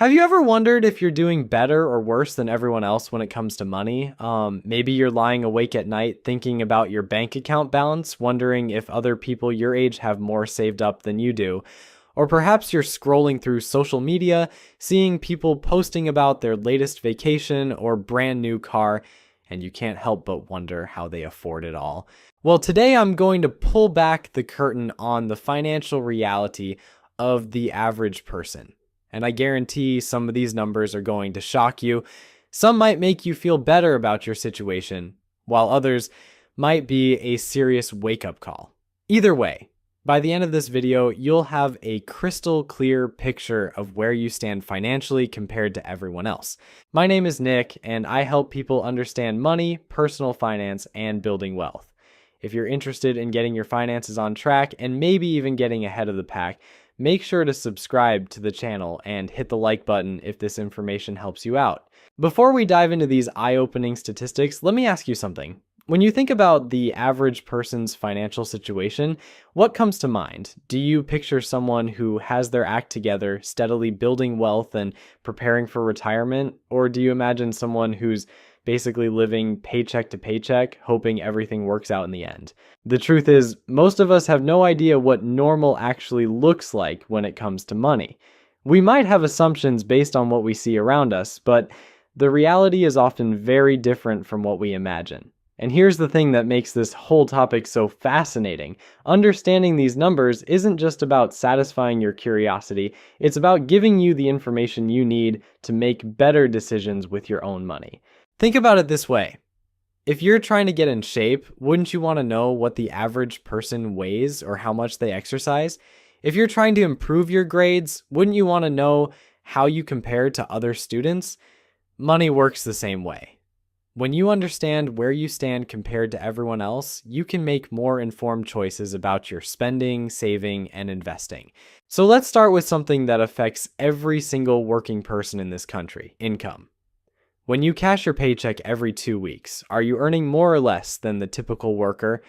Have you ever wondered if you're doing better or worse than everyone else when it comes to money? Maybe you're lying awake at night thinking about your bank account balance, wondering if other people your age have more saved up than you do. Or perhaps you're scrolling through social media, seeing people posting about their latest vacation or brand new car, and you can't help but wonder how they afford it all. Well, today I'm going to pull back the curtain on the financial reality of the average person. And I guarantee some of these numbers are going to shock you. Some might make you feel better about your situation, while others might be a serious wake-up call. Either way, by the end of this video, you'll have a crystal clear picture of where you stand financially compared to everyone else. My name is Nick, and I help people understand money, personal finance, and building wealth. If you're interested in getting your finances on track and maybe even getting ahead of the pack, make sure to subscribe to the channel and hit the like button if this information helps you out. Before we dive into these eye-opening statistics, let me ask you something. When you think about the average person's financial situation, what comes to mind? Do you picture someone who has their act together, steadily building wealth and preparing for retirement? Or do you imagine someone who's basically living paycheck to paycheck, hoping everything works out in the end? The truth is, most of us have no idea what normal actually looks like when it comes to money. We might have assumptions based on what we see around us, but the reality is often very different from what we imagine. And here's the thing that makes this whole topic so fascinating. Understanding these numbers isn't just about satisfying your curiosity, it's about giving you the information you need to make better decisions with your own money. Think about it this way. If you're trying to get in shape, wouldn't you want to know what the average person weighs or how much they exercise? If you're trying to improve your grades, wouldn't you want to know how you compare to other students? Money works the same way. When you understand where you stand compared to everyone else, you can make more informed choices about your spending, saving, and investing. So let's start with something that affects every single working person in this country: income. When you cash your paycheck every 2 weeks, are you earning more or less than the typical worker?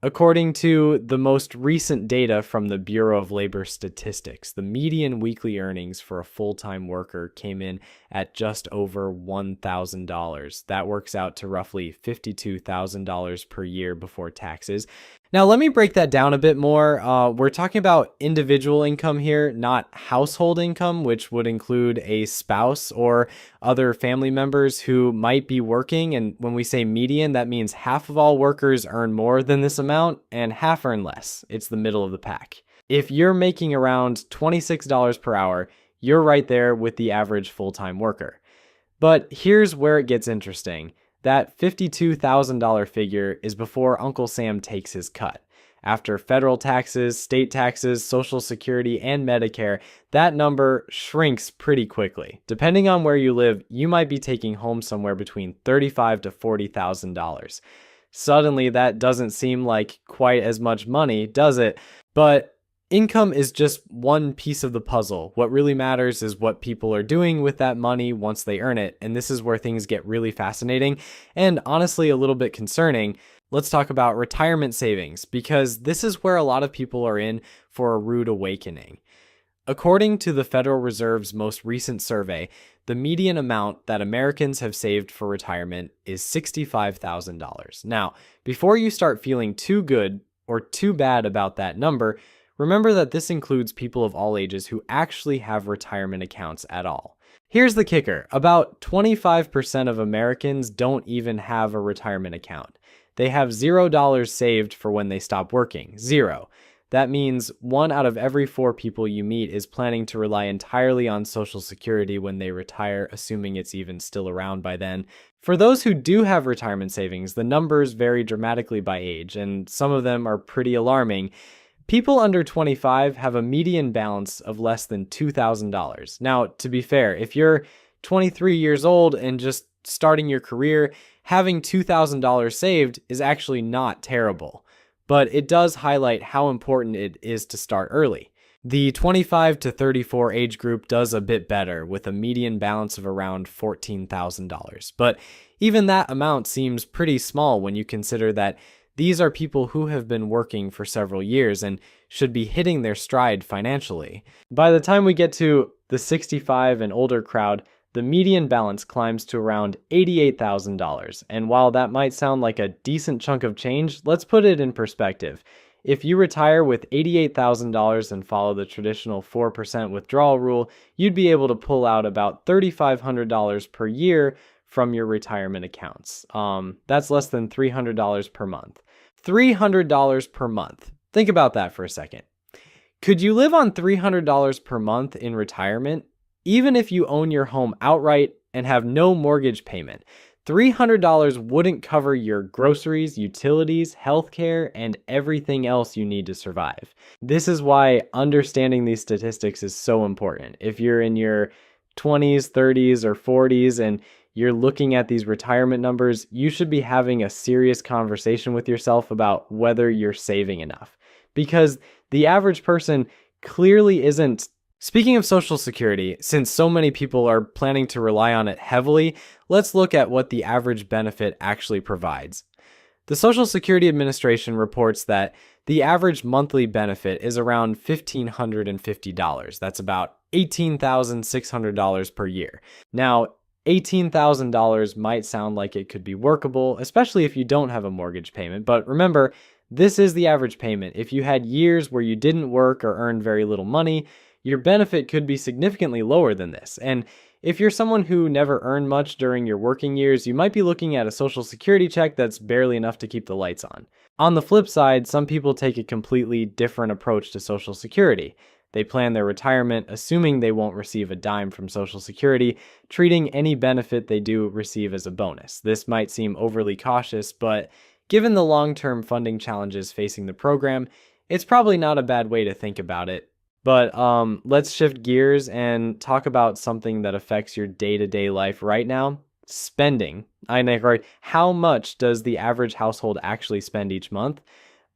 According to the most recent data from the Bureau of Labor Statistics, the median weekly earnings for a full-time worker came in at just over $1,000. That works out to roughly $52,000 per year before taxes. Now, let me break that down a bit more. We're talking about individual income here, not household income, which would include a spouse or other family members who might be working. And when we say median, that means half of all workers earn more than this amount and half earn less. It's the middle of the pack. If you're making around $26 per hour, you're right there with the average full-time worker. But here's where it gets interesting. That $52,000 figure is before Uncle Sam takes his cut. After federal taxes, state taxes, Social Security, and Medicare, that number shrinks pretty quickly. Depending on where you live, you might be taking home somewhere between $35,000 to $40,000. Suddenly, that doesn't seem like quite as much money, does it? But income is just one piece of the puzzle. What really matters is what people are doing with that money once they earn it. And this is where things get really fascinating and honestly a little bit concerning. Let's talk about retirement savings, because this is where a lot of people are in for a rude awakening. According to the Federal Reserve's most recent survey, the median amount that Americans have saved for retirement is $65,000. Now, before you start feeling too good or too bad about that number, remember that this includes people of all ages who actually have retirement accounts at all. Here's the kicker. About 25% of Americans don't even have a retirement account. They have $0 saved for when they stop working. Zero. That means 1 out of every 4 people you meet is planning to rely entirely on Social Security when they retire, assuming it's even still around by then. For those who do have retirement savings, the numbers vary dramatically by age, and some of them are pretty alarming. People under 25 have a median balance of less than $2,000. Now, to be fair, if you're 23 years old and just starting your career, having $2,000 saved is actually not terrible. But it does highlight how important it is to start early. The 25 to 34 age group does a bit better, with a median balance of around $14,000. But even that amount seems pretty small when you consider that these are people who have been working for several years, and should be hitting their stride financially. By the time we get to the 65 and older crowd, the median balance climbs to around $88,000. And while that might sound like a decent chunk of change, let's put it in perspective. If you retire with $88,000 and follow the traditional 4% withdrawal rule, you'd be able to pull out about $3,500 per year from your retirement accounts. That's less than $300 per month. $300 per month. Think about that for a second. Could you live on $300 per month in retirement, even if you own your home outright and have no mortgage payment? $300 wouldn't cover your groceries, utilities, healthcare, and everything else you need to survive. This is why understanding these statistics is so important. If you're in your 20s, 30s, or 40s and you're looking at these retirement numbers, you should be having a serious conversation with yourself about whether you're saving enough. Because the average person clearly isn't. Speaking of Social Security, since so many people are planning to rely on it heavily, let's look at what the average benefit actually provides. The Social Security Administration reports that the average monthly benefit is around $1,550. That's about $18,600 per year. Now, $18,000 might sound like it could be workable, especially if you don't have a mortgage payment. But remember, this is the average payment. If you had years where you didn't work or earned very little money, your benefit could be significantly lower than this. And if you're someone who never earned much during your working years, you might be looking at a Social Security check that's barely enough to keep the lights on. On the flip side, some people take a completely different approach to Social Security. They plan their retirement assuming they won't receive a dime from Social Security, treating any benefit they do receive as a bonus. This might seem overly cautious, but given the long-term funding challenges facing the program, it's probably not a bad way to think about it. But let's shift gears and talk about something that affects your day-to-day life right now: spending. How much does the average household actually spend each month?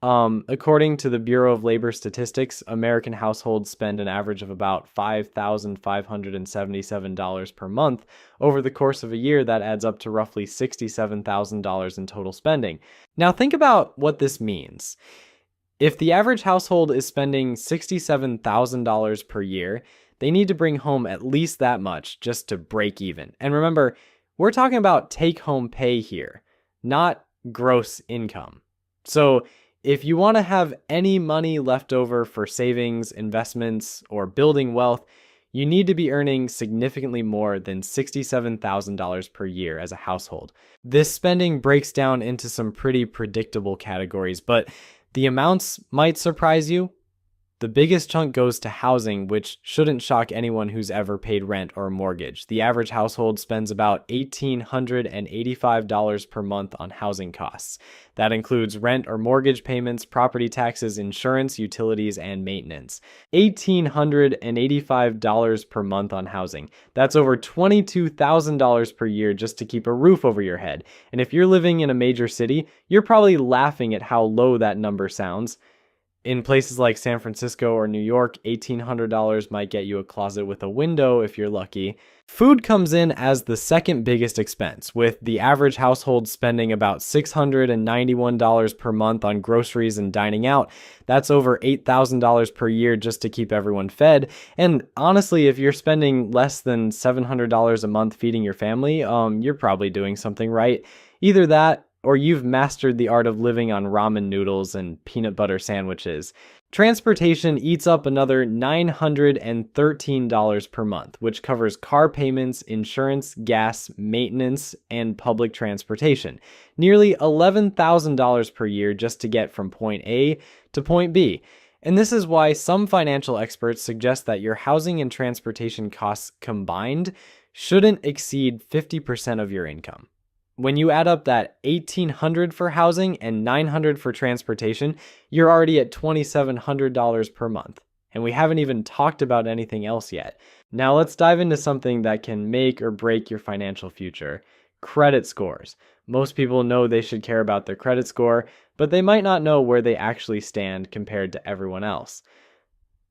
According to the Bureau of Labor Statistics, American households spend an average of about $5,577 per month. Over the course of a year, that adds up to roughly $67,000 in total spending. Now think about what this means. If the average household is spending $67,000 per year, they need to bring home at least that much just to break even. And remember, we're talking about take-home pay here, not gross income. So if you want to have any money left over for savings, investments, or building wealth, you need to be earning significantly more than $67,000 per year as a household. This spending breaks down into some pretty predictable categories, but the amounts might surprise you. The biggest chunk goes to housing, which shouldn't shock anyone who's ever paid rent or a mortgage. The average household spends about $1,885 per month on housing costs. That includes rent or mortgage payments, property taxes, insurance, utilities, and maintenance. $1,885 per month on housing. That's over $22,000 per year just to keep a roof over your head. And if you're living in a major city, you're probably laughing at how low that number sounds. In places like San Francisco or New York, $1,800 might get you a closet with a window if you're lucky. Food comes in as the second biggest expense, with the average household spending about $691 per month on groceries and dining out. That's over $8,000 per year just to keep everyone fed. And honestly, if you're spending less than $700 a month feeding your family, you're probably doing something right. Either that, or you've mastered the art of living on ramen noodles and peanut butter sandwiches. Transportation eats up another $913 per month, which covers car payments, insurance, gas, maintenance, and public transportation. Nearly $11,000 per year just to get from point A to point B. And this is why some financial experts suggest that your housing and transportation costs combined shouldn't exceed 50% of your income. When you add up that $1,800 for housing and $900 for transportation, you're already at $2,700 per month. And we haven't even talked about anything else yet. Now let's dive into something that can make or break your financial future: credit scores. Most people know they should care about their credit score, but they might not know where they actually stand compared to everyone else.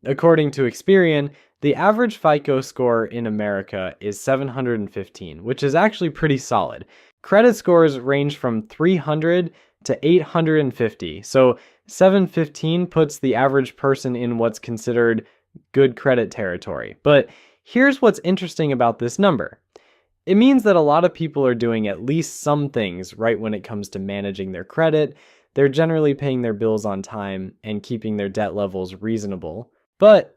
According to Experian, the average FICO score in America is 715, which is actually pretty solid. Credit scores range from 300 to 850. So 715 puts the average person in what's considered good credit territory. But here's what's interesting about this number. It means that a lot of people are doing at least some things right when it comes to managing their credit. They're generally paying their bills on time and keeping their debt levels reasonable. But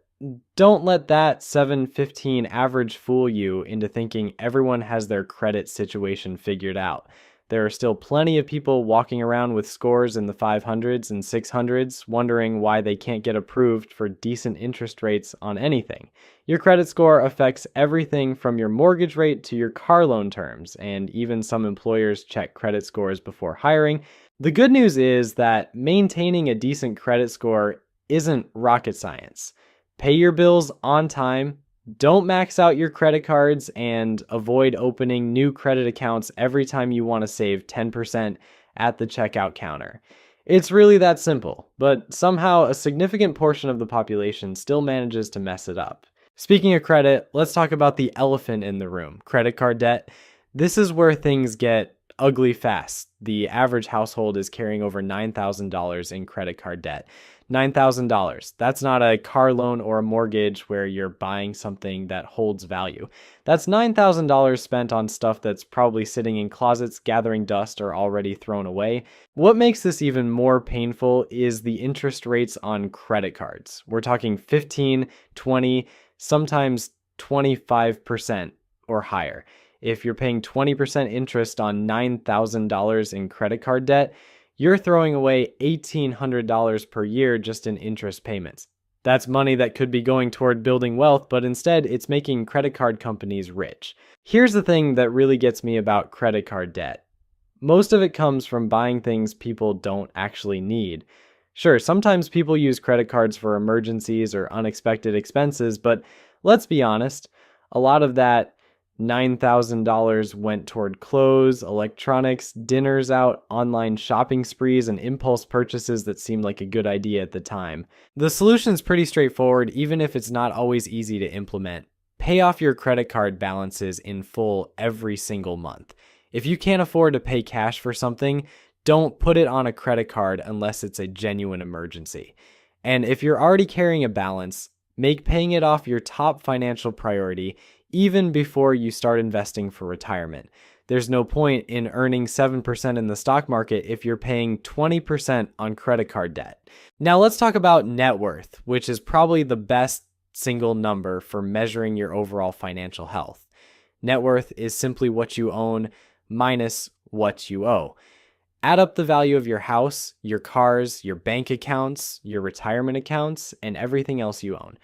don't let that 715 average fool you into thinking everyone has their credit situation figured out. There are still plenty of people walking around with scores in the 500s and 600s, wondering why they can't get approved for decent interest rates on anything. Your credit score affects everything from your mortgage rate to your car loan terms, and even some employers check credit scores before hiring. The good news is that maintaining a decent credit score isn't rocket science. Pay your bills on time, don't max out your credit cards, and avoid opening new credit accounts every time you want to save 10% at the checkout counter. It's really that simple, but somehow a significant portion of the population still manages to mess it up. Speaking of credit, let's talk about the elephant in the room, credit card debt. This is where things get ugly fast. The average household is carrying over $9,000 in credit card debt. $9,000. That's not a car loan or a mortgage where you're buying something that holds value. That's $9,000 spent on stuff that's probably sitting in closets, gathering dust, or already thrown away. What makes this even more painful is the interest rates on credit cards. We're talking 15, 20, sometimes 25% or higher. If you're paying 20% interest on $9,000 in credit card debt, you're throwing away $1,800 per year just in interest payments. That's money that could be going toward building wealth, but instead it's making credit card companies rich. Here's the thing that really gets me about credit card debt. Most of it comes from buying things people don't actually need. Sure, sometimes people use credit cards for emergencies or unexpected expenses, but let's be honest, a lot of that $9,000 went toward clothes, electronics, dinners out, online shopping sprees, and impulse purchases that seemed like a good idea at the time. The solution's pretty straightforward, even if it's not always easy to implement. Pay off your credit card balances in full every single month. If you can't afford to pay cash for something, don't put it on a credit card unless it's a genuine emergency. And if you're already carrying a balance, make paying it off your top financial priority even before you start investing for retirement. There's no point in earning 7% in the stock market if you're paying 20% on credit card debt. Now let's talk about net worth, which is probably the best single number for measuring your overall financial health. Net worth is simply what you own minus what you owe. Add up the value of your house, your cars, your bank accounts, your retirement accounts, and everything else you own.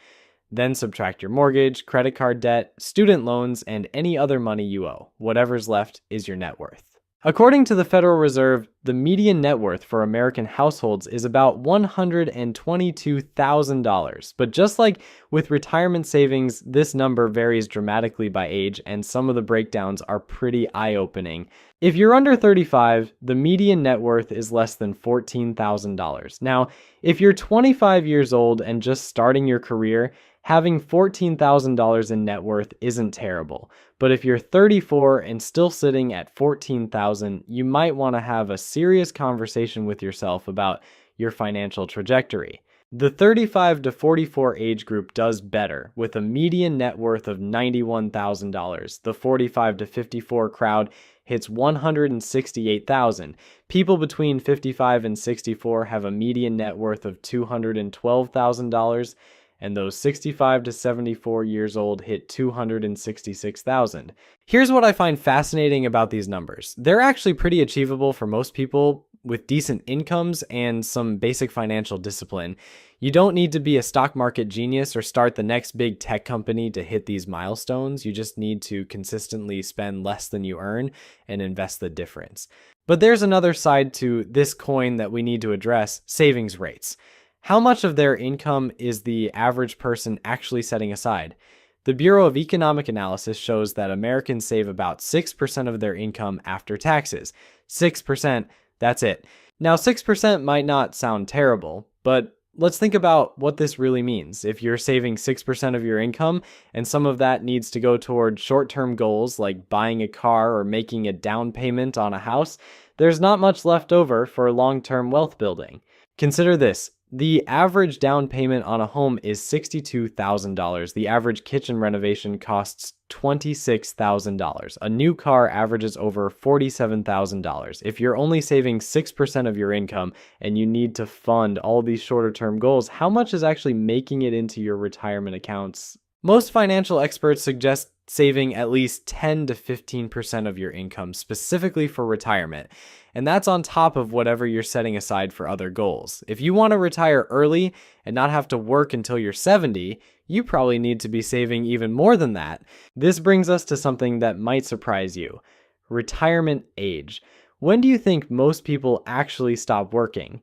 Then subtract your mortgage, credit card debt, student loans, and any other money you owe. Whatever's left is your net worth. According to the Federal Reserve, the median net worth for American households is about $122,000. But just like with retirement savings, this number varies dramatically by age, and some of the breakdowns are pretty eye-opening. If you're under 35, the median net worth is less than $14,000. Now, if you're 25 years old and just starting your career, having $14,000 in net worth isn't terrible. But if you're 34 and still sitting at $14,000, you might want to have a serious conversation with yourself about your financial trajectory. The 35 to 44 age group does better, with a median net worth of $91,000. The 45 to 54 crowd hits $168,000. People between 55 and 64 have a median net worth of $212,000. And those 65 to 74 years old hit $266,000. Here's what I find fascinating about these numbers. They're actually pretty achievable for most people with decent incomes and some basic financial discipline. You don't need to be a stock market genius or start the next big tech company to hit these milestones. You just need to consistently spend less than you earn and invest the difference. But there's another side to this coin that we need to address: savings rates. How much of their income is the average person actually setting aside? The Bureau of Economic Analysis shows that Americans save about 6% of their income after taxes. 6%, that's it. Now, 6% might not sound terrible, but Let's think about what this really means. If you're saving 6% of your income and some of that needs to go toward short-term goals like buying a car or making a down payment on a house, there's not much left over for long-term wealth building. Consider this. The average down payment on a home is $62,000. The average kitchen renovation costs $26,000. A new car averages over $47,000. If you're only saving 6% of your income and you need to fund all these shorter term goals, how much is actually making it into your retirement accounts? Most financial experts suggest saving at least 10 to 15% of your income specifically for retirement. And that's on top of whatever you're setting aside for other goals. If you want to retire early and not have to work until you're 70, you probably need to be saving even more than that. This brings us to something that might surprise you: retirement age. When do you think most people actually stop working?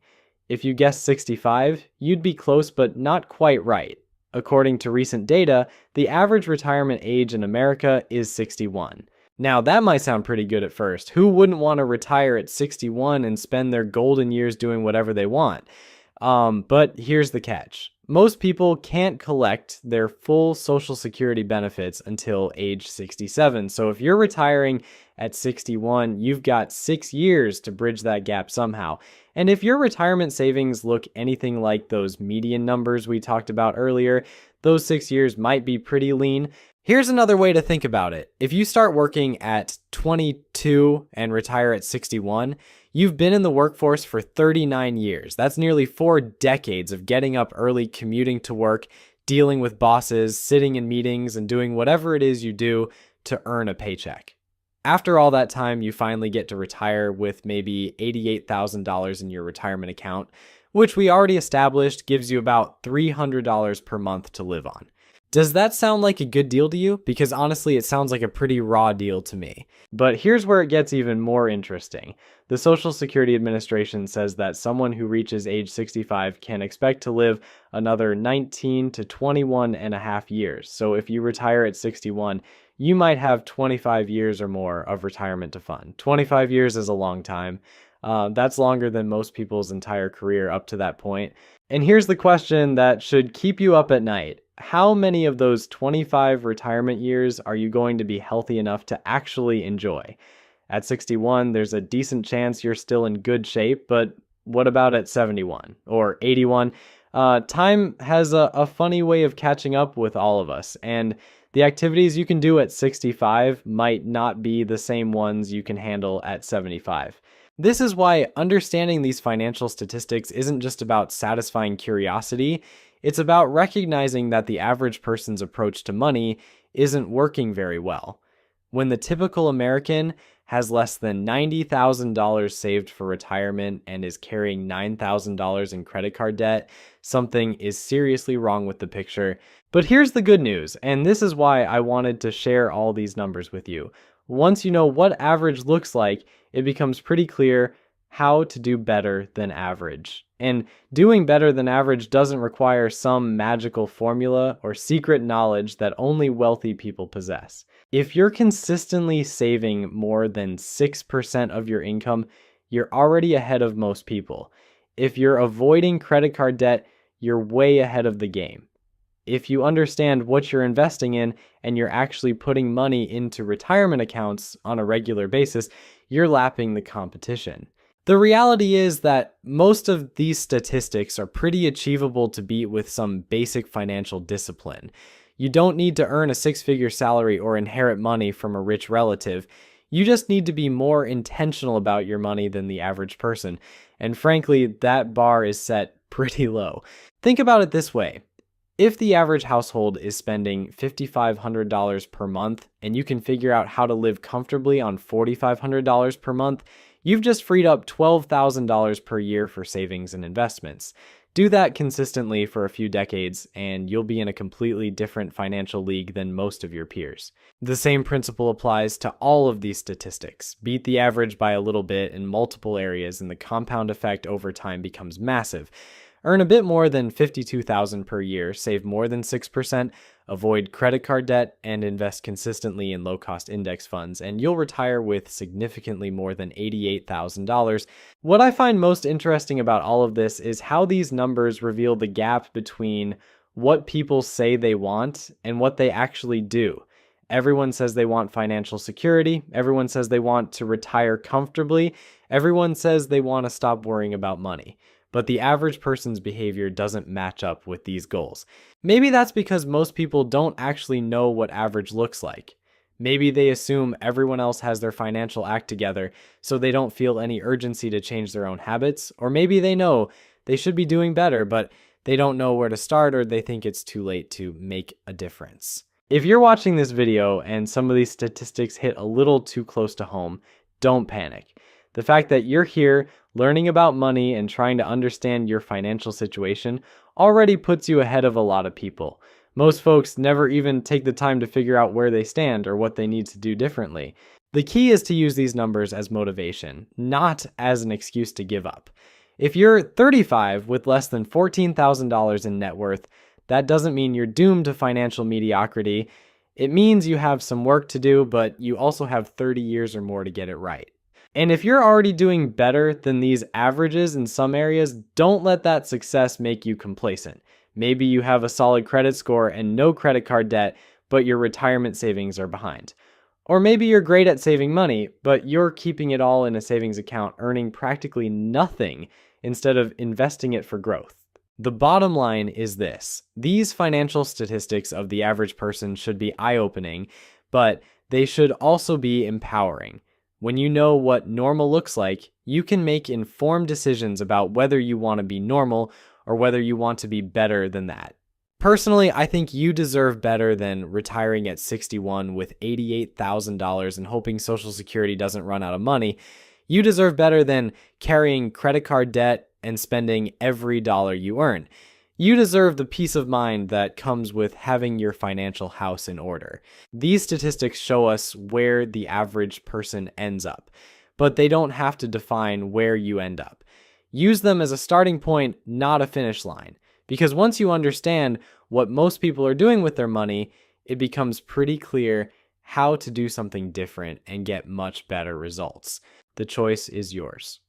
If you guessed 65, you'd be close but not quite right. According to recent data, the average retirement age in America is 61. Now, that might sound pretty good at first. Who wouldn't want to retire at 61 and spend their golden years doing whatever they want? But here's the catch. Most people can't collect their full Social Security benefits until age 67. So if you're retiring at 61, you've got 6 years to bridge that gap somehow. And if your retirement savings look anything like those median numbers we talked about earlier, those 6 years might be pretty lean. Here's another way to think about it. If you start working at 22 and retire at 61, you've been in the workforce for 39 years. That's nearly 4 decades of getting up early, commuting to work, dealing with bosses, sitting in meetings, and doing whatever it is you do to earn a paycheck. After all that time, you finally get to retire with maybe $88,000 in your retirement account, which we already established gives you about $300 per month to live on. Does that sound like a good deal to you? Because honestly, it sounds like a pretty raw deal to me. But here's where it gets even more interesting. The Social Security Administration says that someone who reaches age 65 can expect to live another 19 to 21 and a half years. So if you retire at 61, you might have 25 years or more of retirement to fund. 25 years is a long time. That's longer than most people's entire career up to that point. And here's the question that should keep you up at night. How many of those 25 retirement years are you going to be healthy enough to actually enjoy? At 61, there's a decent chance you're still in good shape, but what about at 71 or 81? Time has a funny way of catching up with all of us, and the activities you can do at 65 might not be the same ones you can handle at 75. This is why understanding these financial statistics isn't just about satisfying curiosity. It's about recognizing that the average person's approach to money isn't working very well. When the typical American has less than $90,000 saved for retirement and is carrying $9,000 in credit card debt, something is seriously wrong with the picture. But here's the good news, and this is why I wanted to share all these numbers with you. Once you know what average looks like, it becomes pretty clear how to do better than average. And doing better than average doesn't require some magical formula or secret knowledge that only wealthy people possess. If you're consistently saving more than 6% of your income, you're already ahead of most people. If you're avoiding credit card debt, you're way ahead of the game. If you understand what you're investing in and you're actually putting money into retirement accounts on a regular basis, you're lapping the competition. The reality is that most of these statistics are pretty achievable to beat with some basic financial discipline. You don't need to earn a 6-figure salary or inherit money from a rich relative. You just need to be more intentional about your money than the average person. And frankly, that bar is set pretty low. Think about it this way. If the average household is spending $5,500 per month and you can figure out how to live comfortably on $4,500 per month, you've just freed up $12,000 per year for savings and investments. Do that consistently for a few decades and you'll be in a completely different financial league than most of your peers. The same principle applies to all of these statistics. Beat the average by a little bit in multiple areas and the compound effect over time becomes massive. Earn a bit more than $52,000 per year, save more than 6% avoid credit card debt, and invest consistently in low-cost index funds, and you'll retire with significantly more than $88,000. What I find most interesting about all of this is how these numbers reveal the gap between what people say they want and what they actually do. Everyone says they want financial security. Everyone says they want to retire comfortably. Everyone says they want to stop worrying about money. But the average person's behavior doesn't match up with these goals. Maybe that's because most people don't actually know what average looks like. Maybe they assume everyone else has their financial act together, so they don't feel any urgency to change their own habits. Or maybe they know they should be doing better, but they don't know where to start, or they think it's too late to make a difference. If you're watching this video and some of these statistics hit a little too close to home, don't panic. The fact that you're here learning about money and trying to understand your financial situation already puts you ahead of a lot of people. Most folks never even take the time to figure out where they stand or what they need to do differently. The key is to use these numbers as motivation, not as an excuse to give up. If you're 35 with less than $14,000 in net worth, that doesn't mean you're doomed to financial mediocrity. It means you have some work to do, but you also have 30 years or more to get it right. And if you're already doing better than these averages in some areas, don't let that success make you complacent. Maybe you have a solid credit score and no credit card debt, but your retirement savings are behind. Or maybe you're great at saving money, but you're keeping it all in a savings account, earning practically nothing instead of investing it for growth. The bottom line is this: these financial statistics of the average person should be eye-opening, but they should also be empowering. When you know what normal looks like, you can make informed decisions about whether you want to be normal or whether you want to be better than that. Personally, I think you deserve better than retiring at 61 with $88,000 and hoping Social Security doesn't run out of money. You deserve better than carrying credit card debt and spending every dollar you earn. You deserve the peace of mind that comes with having your financial house in order. These statistics show us where the average person ends up, but they don't have to define where you end up. Use them as a starting point, not a finish line, because once you understand what most people are doing with their money, it becomes pretty clear how to do something different and get much better results. The choice is yours.